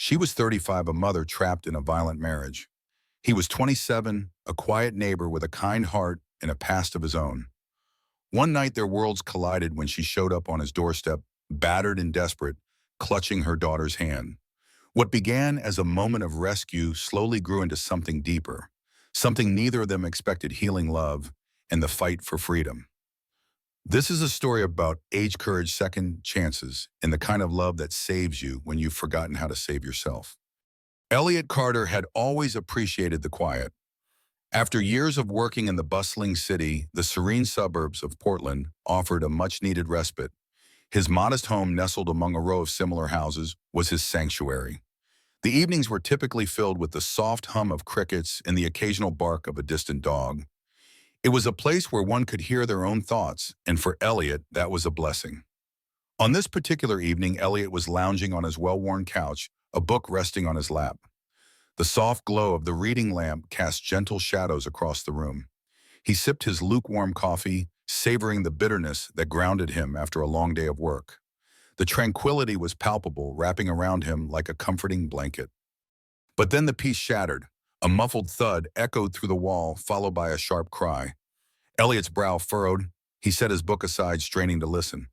She was 35, a mother trapped in a violent marriage. He was 27, a quiet neighbor with a kind heart and a past of his own. One night their worlds collided when she showed up on his doorstep, battered and desperate, clutching her daughter's hand. What began as a moment of rescue slowly grew into something deeper, something neither of them expected: healing love and the fight for freedom. This is a story about age, courage, second chances, and the kind of love that saves you when you've forgotten how to save yourself. Elliot Carter had always appreciated the quiet. After years of working in the bustling city, the serene suburbs of Portland offered a much-needed respite. His modest home, nestled among a row of similar houses, was his sanctuary. The evenings were typically filled with the soft hum of crickets and the occasional bark of a distant dog. It was a place where one could hear their own thoughts, and for Elliot, that was a blessing. On this particular evening, Elliot was lounging on his well-worn couch, a book resting on his lap. The soft glow of the reading lamp cast gentle shadows across the room. He sipped his lukewarm coffee, savoring the bitterness that grounded him after a long day of work. The tranquility was palpable, wrapping around him like a comforting blanket. But then the peace shattered. A muffled thud echoed through the wall, followed by a sharp cry. Elliot's brow furrowed. He set his book aside, straining to listen.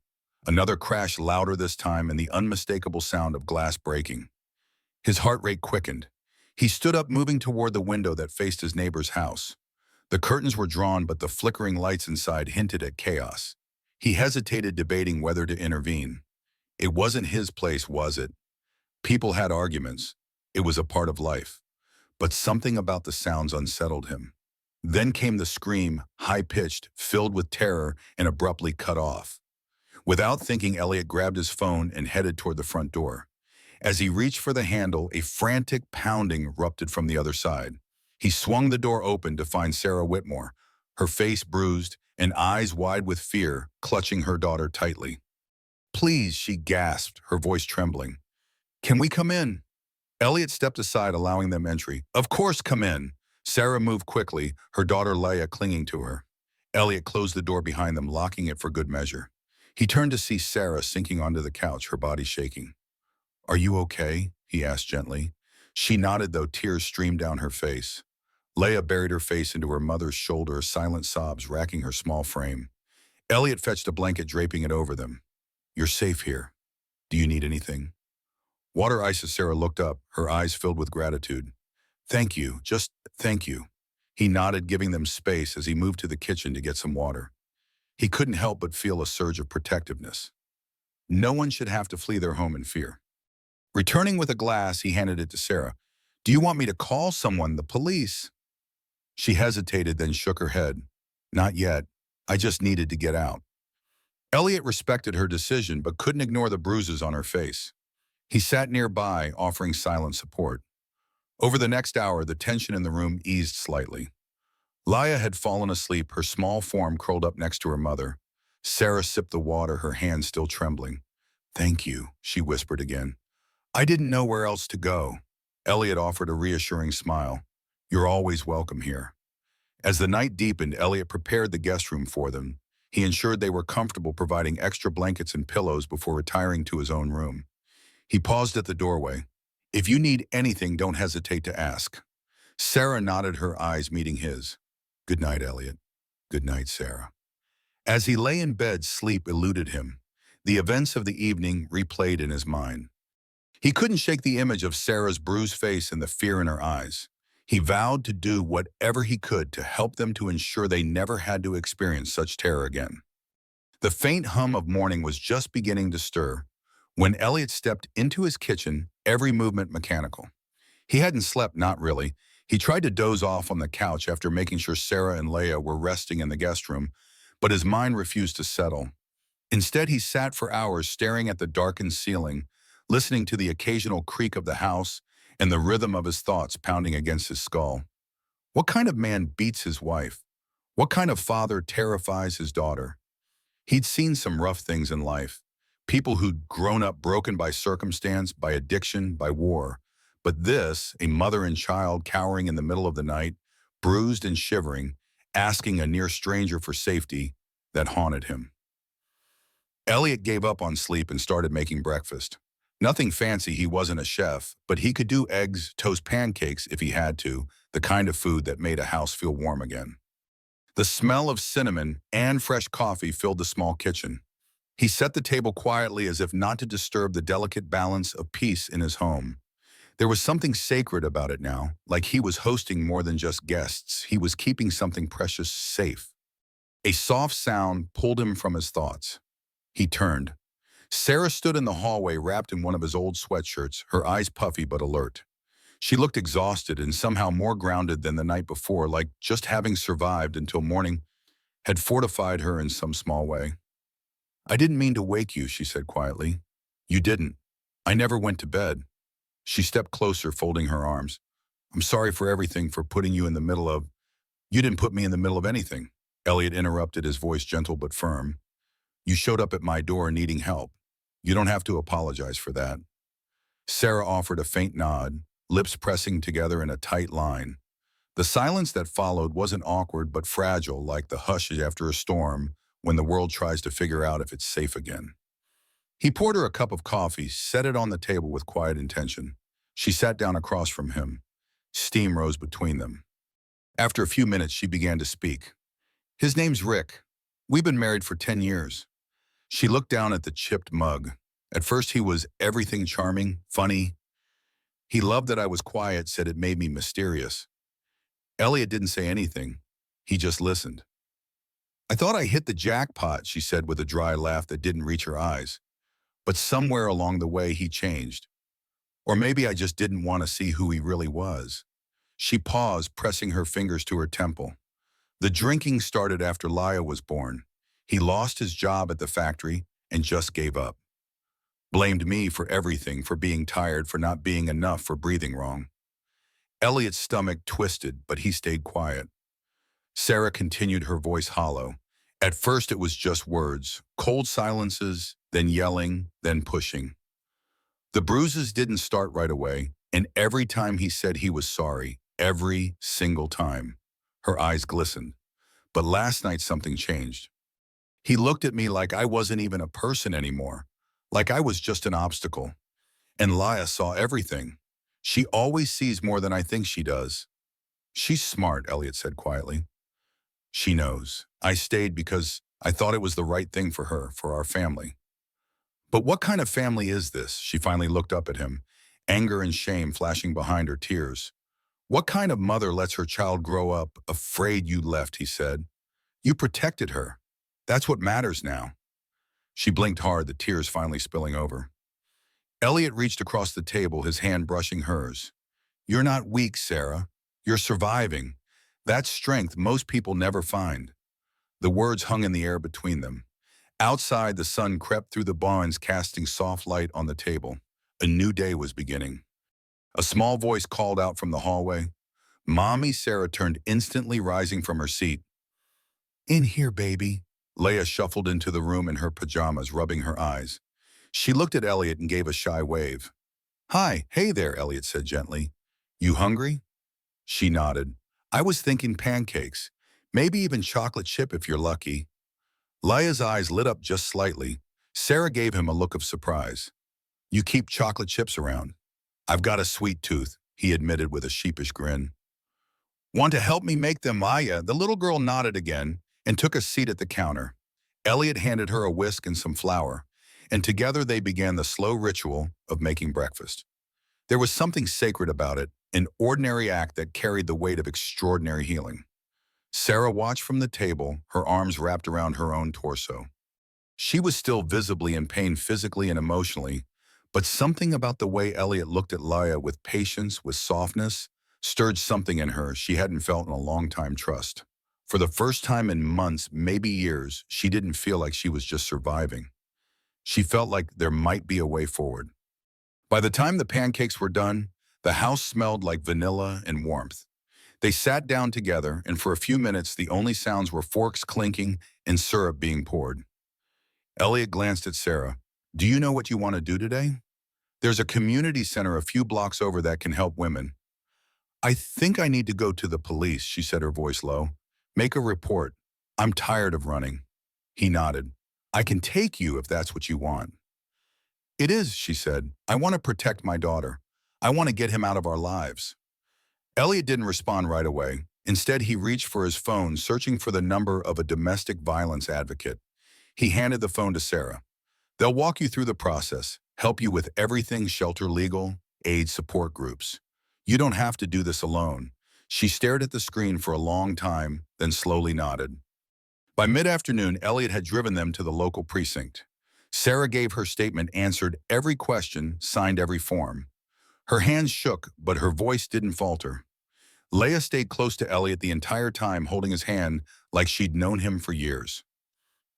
Another crash, louder this time, and the unmistakable sound of glass breaking. His heart rate quickened. He stood up, moving toward the window that faced his neighbor's house. The curtains were drawn, but the flickering lights inside hinted at chaos. He hesitated, debating whether to intervene. It wasn't his place, was it? People had arguments. It was a part of life. But something about the sounds unsettled him. Then came the scream, high-pitched, filled with terror, and abruptly cut off. Without thinking, Elliot grabbed his phone and headed toward the front door. As he reached for the handle, a frantic pounding erupted from the other side. He swung the door open to find Sarah Whitmore, her face bruised and eyes wide with fear, clutching her daughter tightly. "Please," she gasped, her voice trembling. "Can we come in?" Elliot stepped aside, allowing them entry. "Of course, come in." Sarah moved quickly, her daughter Leia clinging to her. Elliot closed the door behind them, locking it for good measure. He turned to see Sarah sinking onto the couch, her body shaking. "Are you okay?" he asked gently. She nodded, though tears streamed down her face. Leia buried her face into her mother's shoulder, silent sobs racking her small frame. Elliot fetched a blanket, draping it over them. "You're safe here. Do you need anything?" Water ice. As Sarah looked up, her eyes filled with gratitude. "Thank you, just thank you." He nodded, giving them space as he moved to the kitchen to get some water. He couldn't help but feel a surge of protectiveness. No one should have to flee their home in fear. Returning with a glass, he handed it to Sarah. "Do you want me to call someone, the police?" She hesitated, then shook her head. "Not yet. I just needed to get out." Elliot respected her decision, but couldn't ignore the bruises on her face. He sat nearby, offering silent support. Over the next hour, the tension in the room eased slightly. Leia had fallen asleep, her small form curled up next to her mother. Sarah sipped the water, her hands still trembling. "Thank you," she whispered again. "I didn't know where else to go." Elliot offered a reassuring smile. "You're always welcome here." As the night deepened, Elliot prepared the guest room for them. He ensured they were comfortable, providing extra blankets and pillows before retiring to his own room. He paused at the doorway. "If you need anything, don't hesitate to ask." Sarah nodded, her eyes meeting his. "Good night, Elliot." "Good night, Sarah." As he lay in bed, sleep eluded him. The events of the evening replayed in his mind. He couldn't shake the image of Sarah's bruised face and the fear in her eyes. He vowed to do whatever he could to help them, to ensure they never had to experience such terror again. The faint hum of morning was just beginning to stir when Elliot stepped into his kitchen, every movement mechanical. He hadn't slept, not really. He tried to doze off on the couch after making sure Sarah and Leia were resting in the guest room, but his mind refused to settle. Instead, he sat for hours staring at the darkened ceiling, listening to the occasional creak of the house and the rhythm of his thoughts pounding against his skull. What kind of man beats his wife? What kind of father terrifies his daughter? He'd seen some rough things in life. People who'd grown up broken by circumstance, by addiction, by war. But this, a mother and child cowering in the middle of the night, bruised and shivering, asking a near stranger for safety, that haunted him. Elliot gave up on sleep and started making breakfast. Nothing fancy, he wasn't a chef, but he could do eggs, toast pancakes if he had to, the kind of food that made a house feel warm again. The smell of cinnamon and fresh coffee filled the small kitchen. He set the table quietly as if not to disturb the delicate balance of peace in his home. There was something sacred about it now, like he was hosting more than just guests. He was keeping something precious safe. A soft sound pulled him from his thoughts. He turned. Sarah stood in the hallway wrapped in one of his old sweatshirts, her eyes puffy but alert. She looked exhausted and somehow more grounded than the night before, like just having survived until morning had fortified her in some small way. "I didn't mean to wake you," she said quietly. "You didn't. I never went to bed." She stepped closer, folding her arms. "I'm sorry for everything, for putting you in the middle of—" "You didn't put me in the middle of anything," Elliot interrupted, his voice gentle but firm. "You showed up at my door needing help. You don't have to apologize for that." Sarah offered a faint nod, lips pressing together in a tight line. The silence that followed wasn't awkward but fragile, like the hush after a storm when the world tries to figure out if it's safe again. He poured her a cup of coffee, set it on the table with quiet intention. She sat down across from him. Steam rose between them. After a few minutes, she began to speak. "His name's Rick. We've been married for 10 years. She looked down at the chipped mug. At first he was everything charming, funny. He loved that I was quiet, said it made me mysterious. Elliot didn't say anything. He just listened. "I thought I hit the jackpot," she said with a dry laugh that didn't reach her eyes. But somewhere along the way he changed. Or maybe I just didn't want to see who he really was. She paused, pressing her fingers to her temple. The drinking started after Laya was born. He lost his job at the factory and just gave up. Blamed me for everything, for being tired, for not being enough, for breathing wrong. Elliot's stomach twisted, but he stayed quiet. Sarah continued, her voice hollow. At first it was just words, cold silences, then yelling, then pushing. The bruises didn't start right away, and every time he said he was sorry, every single time, her eyes glistened. But last night something changed. He looked at me like I wasn't even a person anymore, like I was just an obstacle. And Laya saw everything. She always sees more than I think she does. "She's smart," Elliot said quietly. "She knows. I stayed because I thought it was the right thing for her, for our family." "But what kind of family is this?" She finally looked up at him, anger and shame flashing behind her tears. "What kind of mother lets her child grow up afraid you left?" he said. "You protected her. That's what matters now." She blinked hard, the tears finally spilling over. Elliot reached across the table, his hand brushing hers. "You're not weak, Sarah. You're surviving. That's strength most people never find." The words hung in the air between them. Outside, the sun crept through the blinds, casting soft light on the table. A new day was beginning. A small voice called out from the hallway. "Mommy," Sarah turned instantly, rising from her seat. "In here, baby." Leia shuffled into the room in her pajamas, rubbing her eyes. She looked at Elliot and gave a shy wave. "Hi, hey there," Elliot said gently. "You hungry?" She nodded. "I was thinking pancakes. Maybe even chocolate chip if you're lucky." Leia's eyes lit up just slightly. Sarah gave him a look of surprise. "You keep chocolate chips around?" "I've got a sweet tooth," he admitted with a sheepish grin. "Want to help me make them, Maya?" The little girl nodded again and took a seat at the counter. Elliot handed her a whisk and some flour, and together they began the slow ritual of making breakfast. There was something sacred about it, an ordinary act that carried the weight of extraordinary healing. Sarah watched from the table, her arms wrapped around her own torso. She was still visibly in pain physically and emotionally, but something about the way Elliot looked at Laya with patience, with softness, stirred something in her she hadn't felt in a long time. Trust. For the first time in months, maybe years, she didn't feel like she was just surviving. She felt like there might be a way forward. By the time the pancakes were done, the house smelled like vanilla and warmth. They sat down together, and for a few minutes the only sounds were forks clinking and syrup being poured. Elliot glanced at Sarah. "Do you know what you want to do today? There's a community center a few blocks over that can help women." "I think I need to go to the police," she said, her voice low. "Make a report. I'm tired of running." He nodded. "I can take you if that's what you want." It is, she said. I want to protect my daughter. I want to get him out of our lives. Elliot didn't respond right away. Instead, he reached for his phone, searching for the number of a domestic violence advocate. He handed the phone to Sarah. They'll walk you through the process, help you with everything shelter legal, aid support groups. You don't have to do this alone. She stared at the screen for a long time, then slowly nodded. By mid-afternoon, Elliot had driven them to the local precinct. Sarah gave her statement, answered every question, signed every form. Her hands shook, but her voice didn't falter. Leah stayed close to Elliot the entire time, holding his hand like she'd known him for years.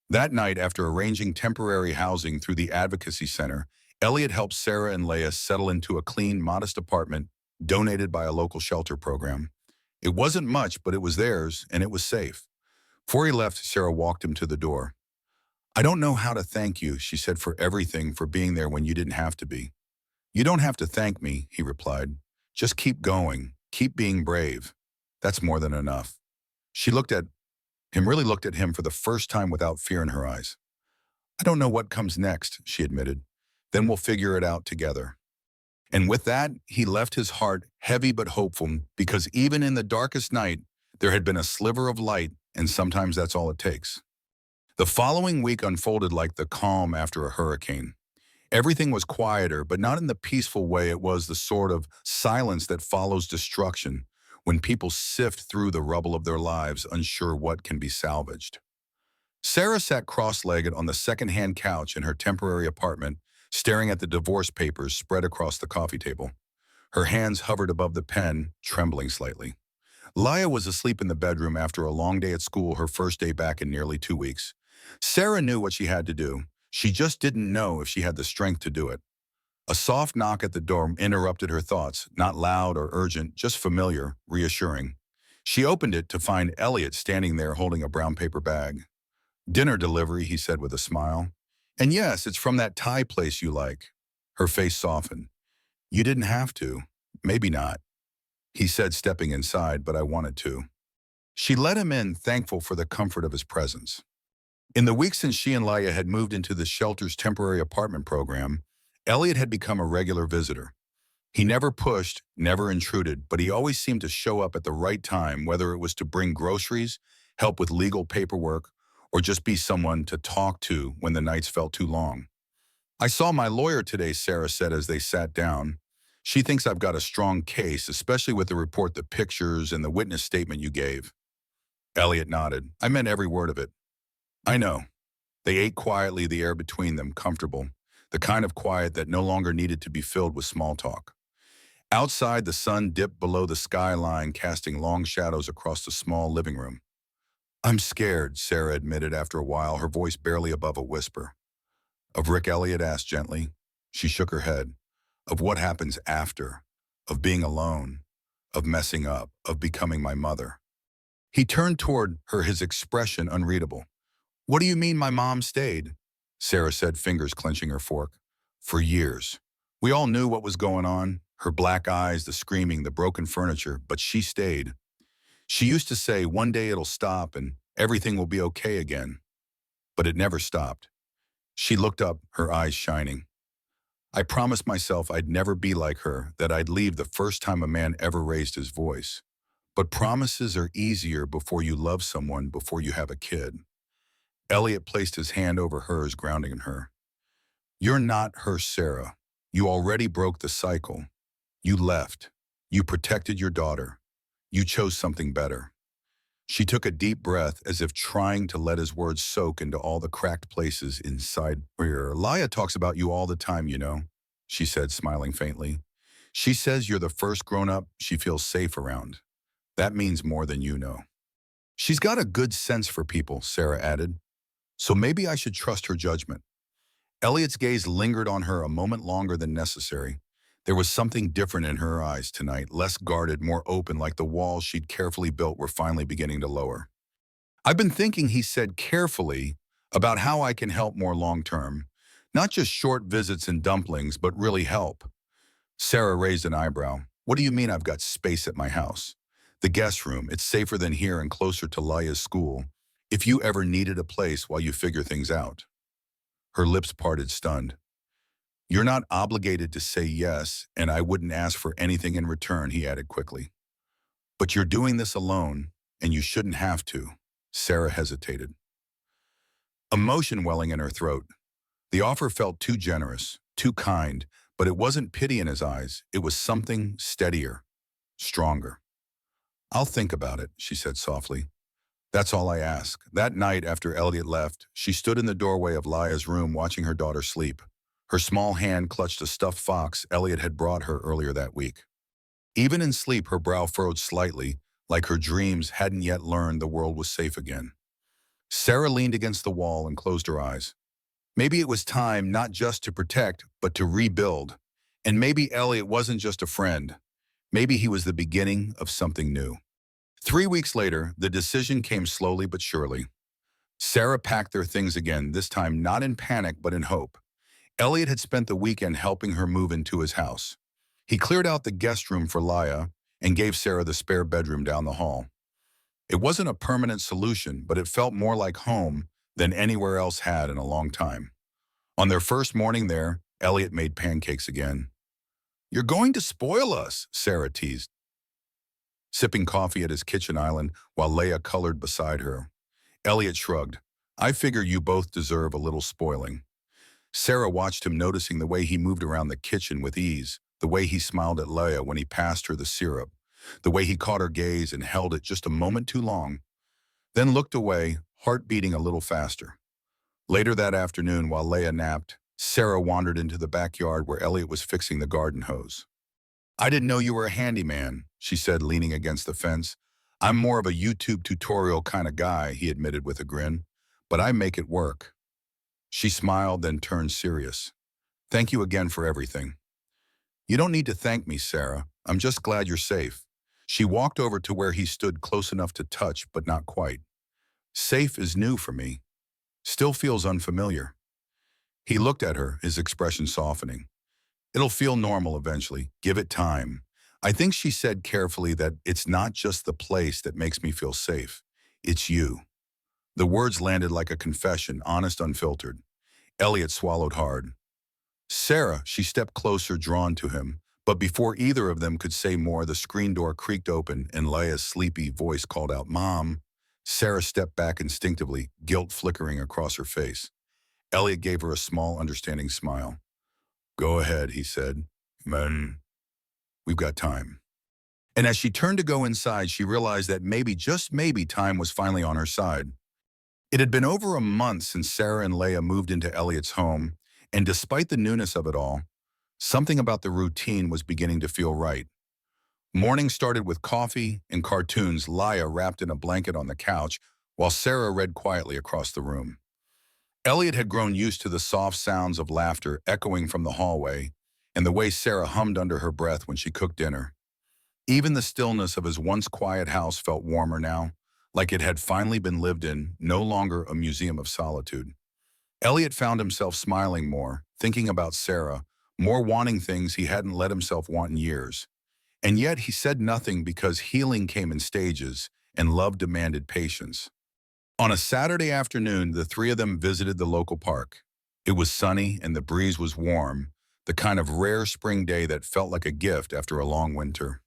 That night, after arranging temporary housing through the Advocacy Center, Elliot helped Sarah and Leah settle into a clean, modest apartment donated by a local shelter program. It wasn't much, but it was theirs, and it was safe. Before he left, Sarah walked him to the door. I don't know how to thank you, she said, for everything, for being there when you didn't have to be. You don't have to thank me, he replied. Just keep going. Keep being brave. That's more than enough. She really looked at him for the first time without fear in her eyes. I don't know what comes next, she admitted. Then we'll figure it out together. And with that, he left his heart heavy but hopeful, because even in the darkest night, there had been a sliver of light, and sometimes that's all it takes. The following week unfolded like the calm after a hurricane. Everything was quieter, but not in the peaceful way. It was the sort of silence that follows destruction, when people sift through the rubble of their lives, unsure what can be salvaged. Sarah sat cross-legged on the second-hand couch in her temporary apartment, staring at the divorce papers spread across the coffee table. Her hands hovered above the pen, trembling slightly. Leah was asleep in the bedroom after a long day at school, her first day back in nearly 2 weeks. Sarah knew what she had to do. She just didn't know if she had the strength to do it. A soft knock at the door interrupted her thoughts, not loud or urgent, just familiar, reassuring. She opened it to find Elliot standing there holding a brown paper bag. Dinner delivery, he said with a smile. And yes, it's from that Thai place you like. Her face softened. You didn't have to. Maybe not. He said, stepping inside, but I wanted to. She let him in, thankful for the comfort of his presence. In the weeks since she and Leah had moved into the shelter's temporary apartment program, Elliot had become a regular visitor. He never pushed, never intruded, but he always seemed to show up at the right time, whether it was to bring groceries, help with legal paperwork, or just be someone to talk to when the nights felt too long. I saw my lawyer today, Sarah said as they sat down. She thinks I've got a strong case, especially with the report, the pictures, and the witness statement you gave. Elliot nodded. I meant every word of it. I know. They ate quietly, the air between them comfortable, the kind of quiet that no longer needed to be filled with small talk. Outside, the sun dipped below the skyline, casting long shadows across the small living room. I'm scared, Sarah admitted after a while, her voice barely above a whisper. Of Rick, Elliot asked gently. She shook her head. Of what happens after, of being alone, of messing up, of becoming my mother. He turned toward her, his expression unreadable. What do you mean my mom stayed? Sarah said, fingers clenching her fork. For years. We all knew what was going on, her black eyes, the screaming, the broken furniture, but she stayed. She used to say, one day it'll stop and everything will be okay again. But it never stopped. She looked up, her eyes shining. I promised myself I'd never be like her, that I'd leave the first time a man ever raised his voice. But promises are easier before you love someone, before you have a kid. Elliot placed his hand over hers, grounding her. You're not her, Sarah. You already broke the cycle. You left. You protected your daughter. You chose something better. She took a deep breath, as if trying to let his words soak into all the cracked places inside her. Leah talks about you all the time, you know, she said, smiling faintly. She says you're the first grown-up she feels safe around. That means more than you know. She's got a good sense for people, Sarah added. So maybe I should trust her judgment. Elliot's gaze lingered on her a moment longer than necessary. There was something different in her eyes tonight, less guarded, more open, like the walls she'd carefully built were finally beginning to lower. I've been thinking, he said carefully, about how I can help more long-term. Not just short visits and dumplings, but really help. Sarah raised an eyebrow. What do you mean I've got space at my house? The guest room, it's safer than here and closer to Leah's school, if you ever needed a place while you figure things out. Her lips parted, stunned. You're not obligated to say yes, and I wouldn't ask for anything in return, he added quickly. But you're doing this alone, and you shouldn't have to. Sarah hesitated, emotion welling in her throat. The offer felt too generous, too kind, but it wasn't pity in his eyes. It was something steadier, stronger. I'll think about it, she said softly. That's all I ask. That night after Elliot left, she stood in the doorway of Laya's room watching her daughter sleep. Her small hand clutched a stuffed fox Elliot had brought her earlier that week. Even in sleep, her brow furrowed slightly, like her dreams hadn't yet learned the world was safe again. Sarah leaned against the wall and closed her eyes. Maybe it was time not just to protect, but to rebuild. And maybe Elliot wasn't just a friend. Maybe he was the beginning of something new. 3 weeks later, the decision came slowly but surely. Sarah packed their things again, this time not in panic but in hope. Elliot had spent the weekend helping her move into his house. He cleared out the guest room for Laya and gave Sarah the spare bedroom down the hall. It wasn't a permanent solution, but it felt more like home than anywhere else had in a long time. On their first morning there, Elliot made pancakes again. "You're going to spoil us," Sarah teased, sipping coffee at his kitchen island while Leia colored beside her. Elliot shrugged. "I figure you both deserve a little spoiling." Sarah watched him, noticing the way he moved around the kitchen with ease, the way he smiled at Leia when he passed her the syrup, the way he caught her gaze and held it just a moment too long, then looked away, heart beating a little faster. Later that afternoon, while Leia napped, Sarah wandered into the backyard where Elliot was fixing the garden hose. "I didn't know you were a handyman," she said, leaning against the fence. "I'm more of a YouTube tutorial kind of guy," he admitted with a grin, "but I make it work." She smiled, then turned serious. "Thank you again for everything." "You don't need to thank me, Sarah. I'm just glad you're safe." She walked over to where he stood, close enough to touch, but not quite. "Safe is new for me. Still feels unfamiliar." He looked at her, his expression softening. "It'll feel normal eventually. Give it time." I think she said carefully that it's not just the place that makes me feel safe. It's you. The words landed like a confession, honest, unfiltered. Elliot swallowed hard. "Sarah," she stepped closer, drawn to him. But before either of them could say more, the screen door creaked open and Leia's sleepy voice called out, "Mom." Sarah stepped back instinctively, guilt flickering across her face. Elliot gave her a small, understanding smile. "Go ahead," he said. "Man, we've got time." And as she turned to go inside, she realized that maybe, just maybe, time was finally on her side. It had been over a month since Sarah and Leia moved into Elliot's home, and despite the newness of it all, something about the routine was beginning to feel right. Morning started with coffee and cartoons, Leia wrapped in a blanket on the couch, while Sarah read quietly across the room. Elliot had grown used to the soft sounds of laughter echoing from the hallway and the way Sarah hummed under her breath when she cooked dinner. Even the stillness of his once quiet house felt warmer now, like it had finally been lived in, no longer a museum of solitude. Elliot found himself smiling more, thinking about Sarah, more wanting things he hadn't let himself want in years. And yet he said nothing because healing came in stages and love demanded patience. On a Saturday afternoon, the three of them visited the local park. It was sunny and the breeze was warm, the kind of rare spring day that felt like a gift after a long winter.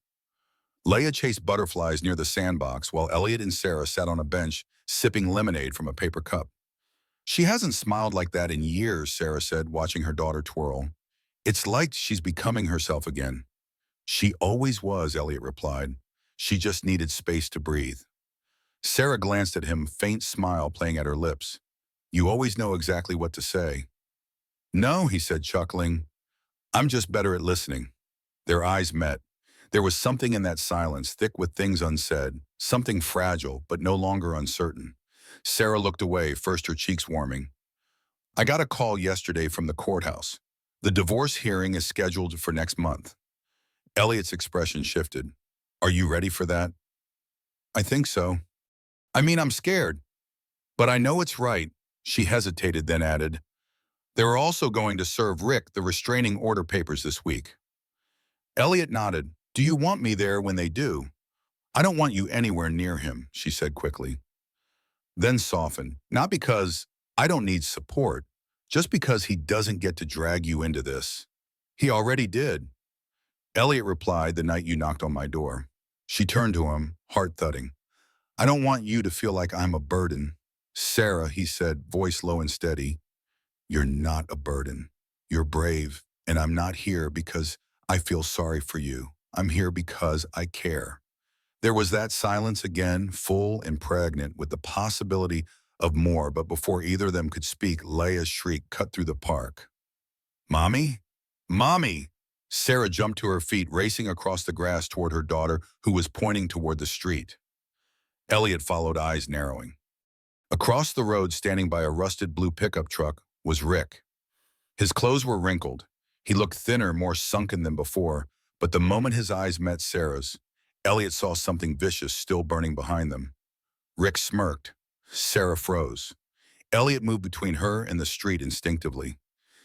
Leia chased butterflies near the sandbox while Elliot and Sarah sat on a bench sipping lemonade from a paper cup. "She hasn't smiled like that in years," Sarah said, watching her daughter twirl. "It's like she's becoming herself again." "She always was," Elliot replied. "She just needed space to breathe." Sarah glanced at him, faint smile playing at her lips. "You always know exactly what to say." "No," he said, chuckling. "I'm just better at listening." Their eyes met. There was something in that silence, thick with things unsaid, something fragile, but no longer uncertain. Sarah looked away, first her cheeks warming. "I got a call yesterday from the courthouse. The divorce hearing is scheduled for next month." Elliot's expression shifted. "Are you ready for that?" "I think so. I mean, I'm scared, but I know it's right." She hesitated, then added, "They're also going to serve Rick the restraining order papers this week." Elliot nodded. "Do you want me there when they do?" "I don't want you anywhere near him," she said quickly. Then softened. "Not because I don't need support, just because he doesn't get to drag you into this. He already did. Elliot replied the night you knocked on my door. She turned to him, heart thudding. I don't want you to feel like I'm a burden. Sarah, he said, voice low and steady. You're not a burden. You're brave, and I'm not here because I feel sorry for you. I'm here because I care. There was that silence again, full and pregnant with the possibility of more, but before either of them could speak, Leia's shriek cut through the park. Mommy? Mommy! Sarah jumped to her feet, racing across the grass toward her daughter, who was pointing toward the street. Elliot followed, eyes narrowing. Across the road, standing by a rusted blue pickup truck, was Rick. His clothes were wrinkled. He looked thinner, more sunken than before, but the moment his eyes met Sarah's, Elliot saw something vicious still burning behind them. Rick smirked. Sarah froze. Elliot moved between her and the street instinctively.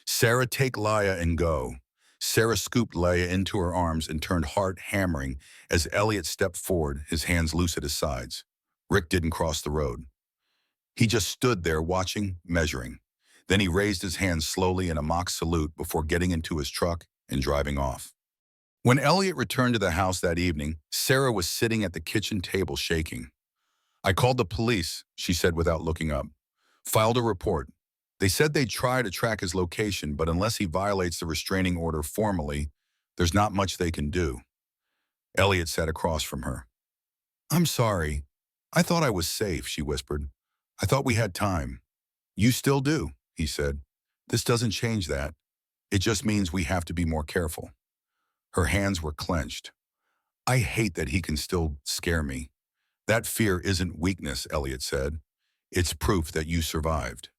Sarah, take Leia and go. Sarah scooped Leia into her arms and turned heart hammering as Elliot stepped forward, his hands loose at his sides. Rick didn't cross the road. He just stood there watching, measuring. Then he raised his hands slowly in a mock salute before getting into his truck and driving off. When Elliot returned to the house that evening, Sarah was sitting at the kitchen table shaking. I called the police, she said without looking up. Filed a report. They said they'd try to track his location, but unless he violates the restraining order formally, there's not much they can do. Elliot sat across from her. I'm sorry. I thought I was safe, she whispered. I thought we had time. You still do, he said. This doesn't change that. It just means we have to be more careful. Her hands were clenched. I hate that he can still scare me. That fear isn't weakness, Elliot said. It's proof that you survived.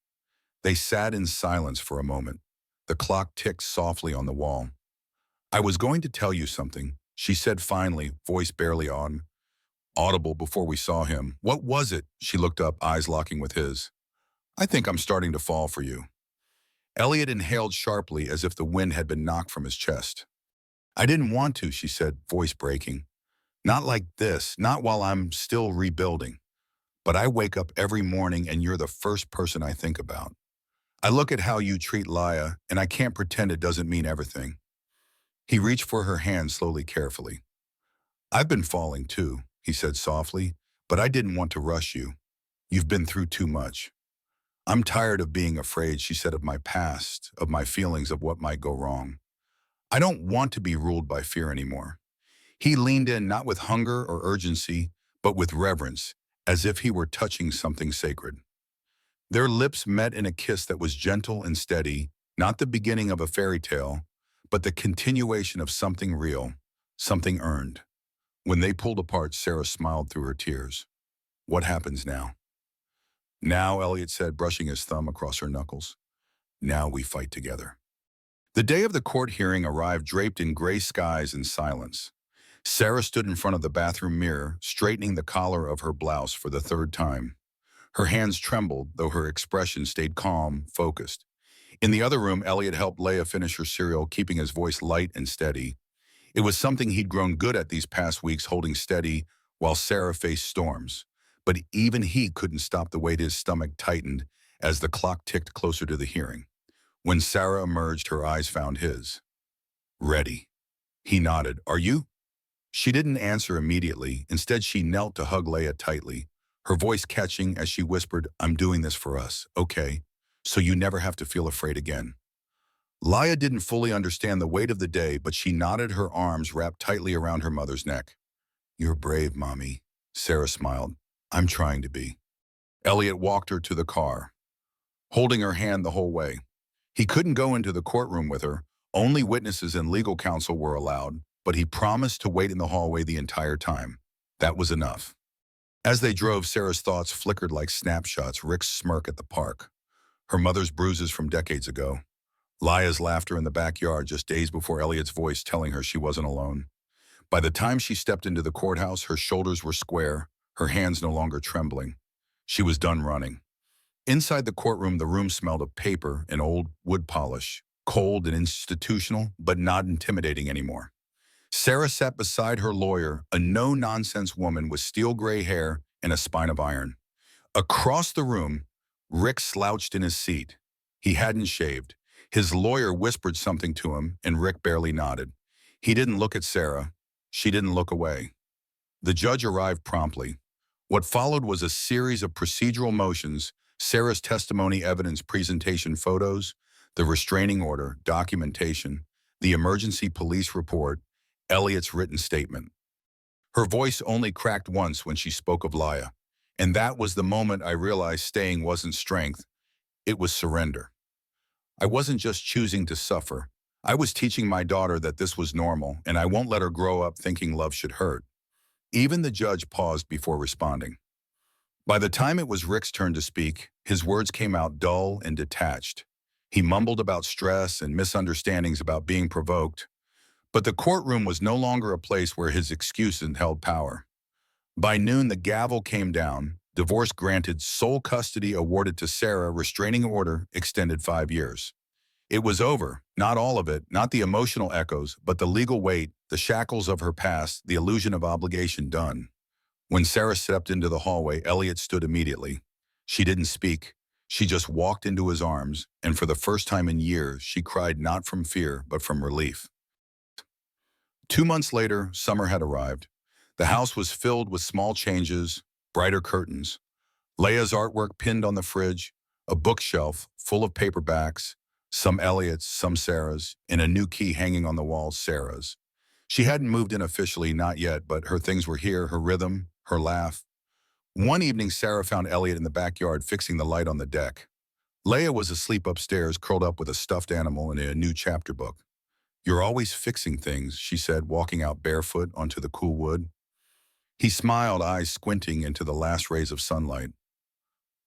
They sat in silence for a moment. The clock ticked softly on the wall. I was going to tell you something, she said finally, voice barely audible before we saw him. What was it? She looked up, eyes locking with his. I think I'm starting to fall for you. Elliot inhaled sharply as if the wind had been knocked from his chest. I didn't want to, she said, voice breaking. Not like this, not while I'm still rebuilding. But I wake up every morning and you're the first person I think about. I look at how you treat Leia, and I can't pretend it doesn't mean everything. He reached for her hand slowly, carefully. I've been falling too, he said softly, but I didn't want to rush you. You've been through too much. I'm tired of being afraid, she said, of my past, of my feelings of what might go wrong. I don't want to be ruled by fear anymore. He leaned in, not with hunger or urgency, but with reverence, as if he were touching something sacred. Their lips met in a kiss that was gentle and steady, not the beginning of a fairy tale, but the continuation of something real, something earned. When they pulled apart, Sarah smiled through her tears. What happens now? Now, Elliot said, brushing his thumb across her knuckles. Now we fight together. The day of the court hearing arrived draped in gray skies and silence. Sarah stood in front of the bathroom mirror, straightening the collar of her blouse for the third time. Her hands trembled, though her expression stayed calm, focused. In the other room, Elliot helped Leia finish her cereal, keeping his voice light and steady. It was something he'd grown good at these past weeks, holding steady while Sarah faced storms. But even he couldn't stop the way his stomach tightened as the clock ticked closer to the hearing. When Sarah emerged, her eyes found his. Ready. He nodded. Are you? She didn't answer immediately. Instead, she knelt to hug Leia tightly, her voice catching as she whispered, I'm doing this for us, okay? So you never have to feel afraid again. Leia didn't fully understand the weight of the day, but she nodded, her arms wrapped tightly around her mother's neck. You're brave, Mommy, Sarah smiled. I'm trying to be. Elliot walked her to the car, holding her hand the whole way. He couldn't go into the courtroom with her. Only witnesses and legal counsel were allowed, but he promised to wait in the hallway the entire time. That was enough. As they drove, Sarah's thoughts flickered like snapshots, Rick's smirk at the park, her mother's bruises from decades ago, Leia's laughter in the backyard just days before Elliot's voice telling her she wasn't alone. By the time she stepped into the courthouse, her shoulders were square, her hands no longer trembling. She was done running. Inside the courtroom, the room smelled of paper and old wood polish, cold and institutional, but not intimidating anymore. Sarah sat beside her lawyer, a no-nonsense woman with steel gray hair and a spine of iron. Across the room, Rick slouched in his seat. He hadn't shaved. His lawyer whispered something to him, and Rick barely nodded. He didn't look at Sarah. She didn't look away. The judge arrived promptly. What followed was a series of procedural motions: Sarah's testimony, evidence presentation, photos, the restraining order, documentation, the emergency police report, Elliot's written statement. Her voice only cracked once when she spoke of Laya. And that was the moment I realized staying wasn't strength, it was surrender. I wasn't just choosing to suffer. I was teaching my daughter that this was normal, and I won't let her grow up thinking love should hurt. Even the judge paused before responding. By the time it was Rick's turn to speak, his words came out dull and detached. He mumbled about stress and misunderstandings about being provoked. But the courtroom was no longer a place where his excuses held power. By noon, the gavel came down, divorce granted, sole custody awarded to Sarah, restraining order extended 5 years. It was over, not all of it, not the emotional echoes, but the legal weight, the shackles of her past, the illusion of obligation done. When Sarah stepped into the hallway, Elliot stood immediately. She didn't speak. She just walked into his arms, and for the first time in years, she cried not from fear, but from relief. 2 months later, summer had arrived. The house was filled with small changes, brighter curtains, Leia's artwork pinned on the fridge, a bookshelf full of paperbacks, some Elliot's, some Sarah's, and a new key hanging on the wall, Sarah's. She hadn't moved in officially, not yet, but her things were here, her rhythm, her laugh. One evening, Sarah found Elliot in the backyard fixing the light on the deck. Leia was asleep upstairs, curled up with a stuffed animal in a new chapter book. "You're always fixing things," she said, walking out barefoot onto the cool wood. He smiled, eyes squinting into the last rays of sunlight.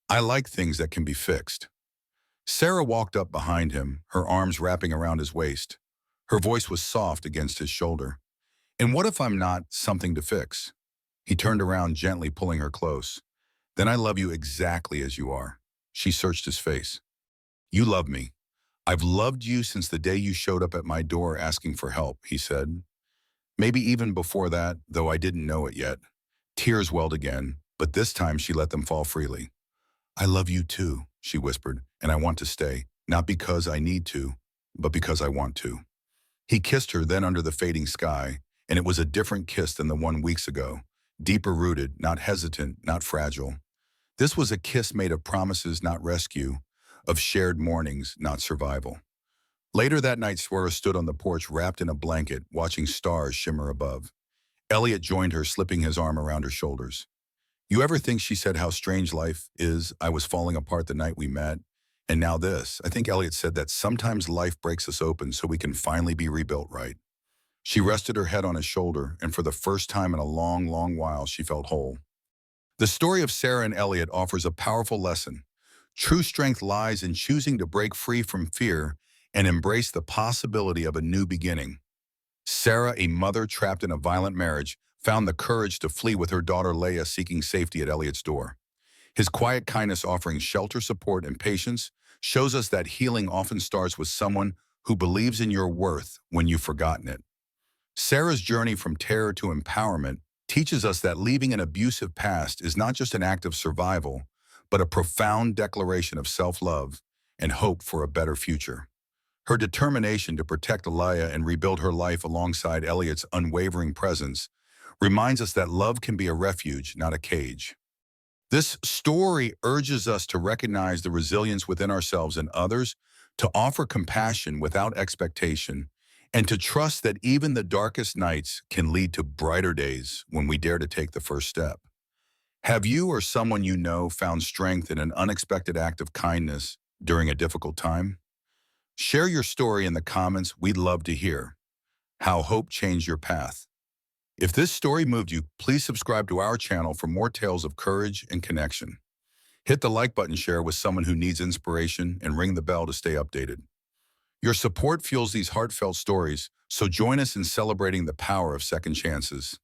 "I like things that can be fixed." Sarah walked up behind him, her arms wrapping around his waist. Her voice was soft against his shoulder. "And what if I'm not something to fix?" He turned around, gently pulling her close. "Then I love you exactly as you are." She searched his face. "You love me. I've loved you since the day you showed up at my door asking for help," he said. Maybe even before that, though I didn't know it yet. Tears welled again, but this time she let them fall freely. "I love you too," she whispered, "and I want to stay, not because I need to, but because I want to." He kissed her then under the fading sky, and it was a different kiss than the one weeks ago, deeper rooted, not hesitant, not fragile. This was a kiss made of promises, not rescue, of shared mornings, not survival. Later that night, Suara stood on the porch wrapped in a blanket, watching stars shimmer above. Elliot joined her, slipping his arm around her shoulders. "You ever think," she said, "how strange life is? I was falling apart the night we met. And now this." I think Elliot said that sometimes life breaks us open so we can finally be rebuilt right. She rested her head on his shoulder, and for the first time in a long, long while, she felt whole. The story of Sarah and Elliot offers a powerful lesson. True strength lies in choosing to break free from fear and embrace the possibility of a new beginning. Sarah, a mother trapped in a violent marriage, found the courage to flee with her daughter Leia, seeking safety at Elliot's door. His quiet kindness, offering shelter, support, and patience, shows us that healing often starts with someone who believes in your worth when you've forgotten it. Sarah's journey from terror to empowerment teaches us that leaving an abusive past is not just an act of survival, but a profound declaration of self-love and hope for a better future. Her determination to protect Alaya and rebuild her life alongside Elliot's unwavering presence reminds us that love can be a refuge, not a cage. This story urges us to recognize the resilience within ourselves and others, to offer compassion without expectation, and to trust that even the darkest nights can lead to brighter days when we dare to take the first step. Have you or someone you know found strength in an unexpected act of kindness during a difficult time? Share your story in the comments. We'd love to hear how hope changed your path. If this story moved you, please subscribe to our channel for more tales of courage and connection. Hit the like button, share with someone who needs inspiration, and ring the bell to stay updated. Your support fuels these heartfelt stories, so join us in celebrating the power of second chances.